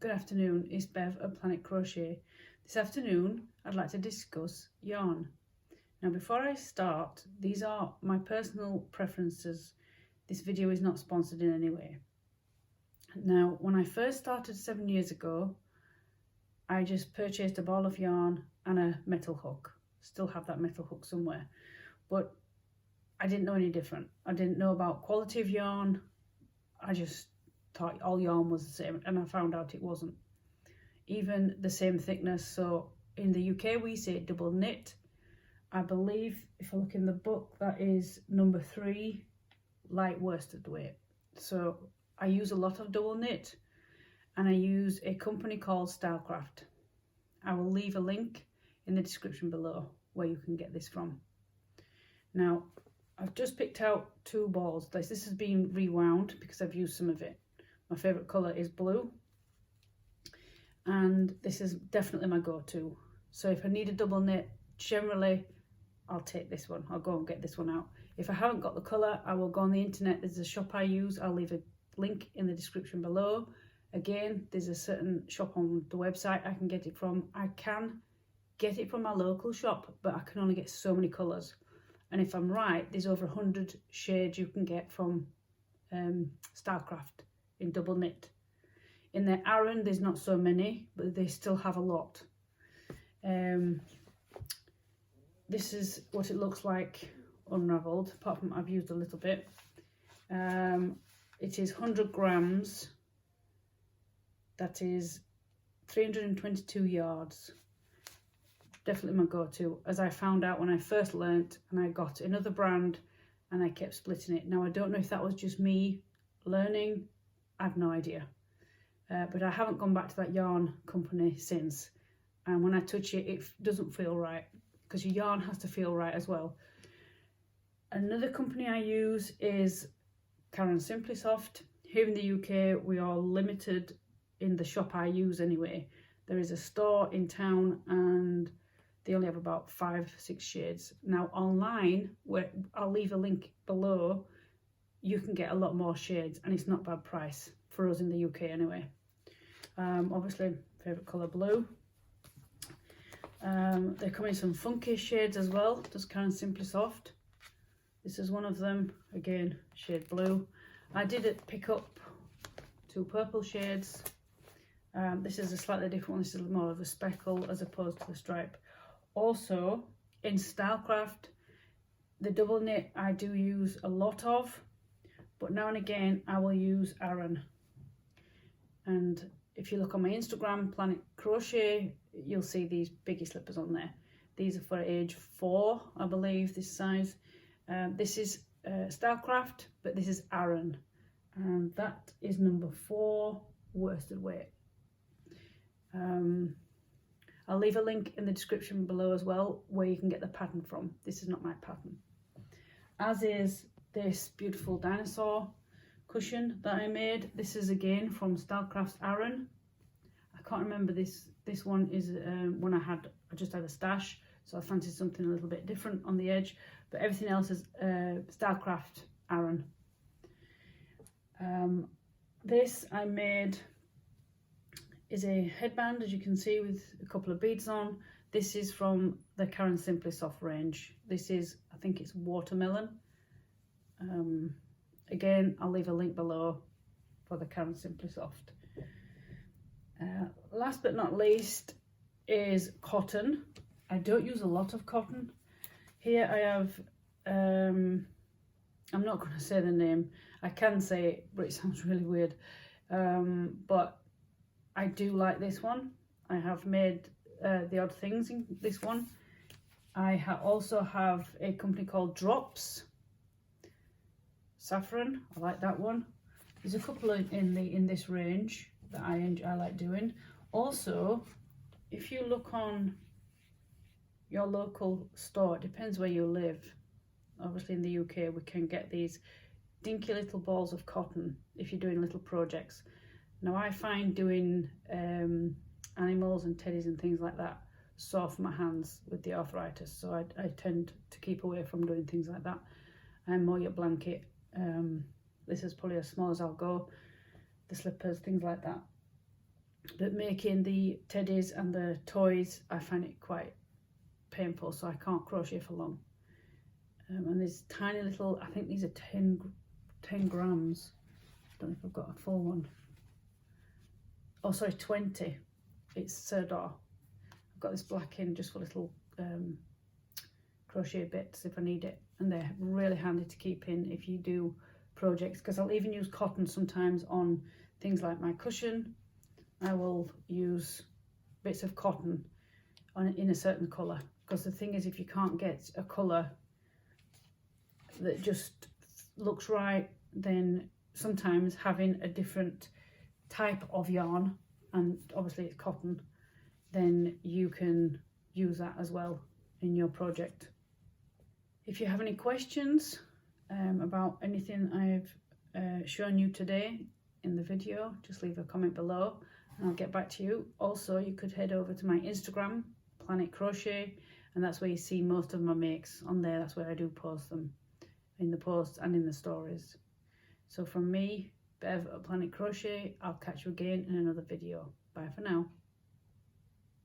Good afternoon, it's Bev at Planet Crochet. This afternoon I'd like to discuss yarn. Now before I start, these are my personal preferences. This video is not sponsored in any way. Now when I first started 7 years ago, I just purchased a ball of yarn and a metal hook. Still have that metal hook somewhere, but I didn't know any different. I didn't know about quality of yarn. I just thought all yarn was the same, and I found out it wasn't. Even the same thickness. So in the UK we say double knit. I believe if I look in the book, that is number 3, light worsted weight. So I use a lot of double knit, and I use a company called Stylecraft. I will leave a link in the description below where you can get this from. Now I've just picked out 2 balls. This has been rewound because I've used some of it. My favourite colour is blue, and this is definitely my go-to. So if I need a double knit, generally I'll take this one. I'll go and get this one out. If I haven't got the colour, I will go on the internet. There's a shop I use. I'll leave a link in the description below. Again, there's a certain shop on the website I can get it from. I can get it from my local shop, but I can only get so many colours. And if I'm right, there's over 100 shades you can get from Stylecraft in double knit. In their Aran, there's not so many, but they still have a lot. This is what it looks like unravelled, apart from I've used a little bit. It is 100 grams. That is 322 yards. Definitely my go-to, as I found out when I first learnt, and I got another brand and I kept splitting it. Now I don't know if that was just me learning. I've no idea, but I haven't gone back to that yarn company since, and when I touch it, it doesn't feel right, because your yarn has to feel right as well. Another company I use is Caron Simply Soft. Here in the UK we are limited in the shop I use anyway. There is a store in town and they only have about 5-6 shades. Now online, where I'll leave a link below, you can get a lot more shades, and it's not bad price for us in the UK anyway. Obviously favourite colour blue. They come in some funky shades as well. Does Caron Simply Soft. This is one of them, again shade blue. I did pick up 2 purple shades. This is a slightly different one. This is more of a speckle as opposed to the stripe. Also in Stylecraft, the double knit I do use a lot of, but now and again I will use Aran. And if you look on my Instagram, Planet Crochet, you'll see these biggie slippers on there. These are for age 4, I believe, this size. This is Stylecraft, but this is Aran, and that is number 4 worsted weight. I'll leave a link in the description below as well where you can get the pattern from. This is not my pattern. As is this beautiful Dinosaur Cushion that I made. This is again from Stylecraft's Aran. I can't remember this one is one I just had a stash, so I fancied something a little bit different on the edge, but everything else is Stylecraft Aran. This I made is a headband, as you can see, with a couple of beads on. This is from the Caron Simply Soft range. This is, I think it's watermelon. Again, I'll leave a link below for the Caron Simply Soft. Last but not least is cotton. I don't use a lot of cotton. Here I have, I'm not going to say the name. I can say it, but it sounds really weird. But I do like this one. I have made the odd things in this one. I also have a company called Drops Saffron. I like that one. There's a couple in this range that I like doing. Also, if you look on your local store, it depends where you live. Obviously in the UK we can get these dinky little balls of cotton if you're doing little projects. Now I find doing animals and teddies and things like that sore for my hands with the arthritis, so I tend to keep away from doing things like that. I'm more your blanket. This is probably as small as I'll go. The slippers, things like that. that making the teddies and the toys, I find it quite painful, so I can't crochet for long. And there's tiny little, I think these are 10 grams. I don't know if I've got a full one. Oh, sorry, 20. It's Serdar. I've got this black in just for little crochet bits if I need it. And they're really handy to keep in if you do projects, because I'll even use cotton sometimes on things like my cushion. I will use bits of cotton in a certain colour, because the thing is, if you can't get a colour that just looks right, then sometimes having a different type of yarn, and obviously it's cotton, then you can use that as well in your project. If you have any questions about anything I've shown you today in the video, just leave a comment below and I'll get back to you. Also, you could head over to my Instagram, Planet Crochet, and that's where you see most of my makes on there. That's where I do post them, in the posts and in the stories. So from me, Bev at Planet Crochet, I'll catch you again in another video. Bye for now.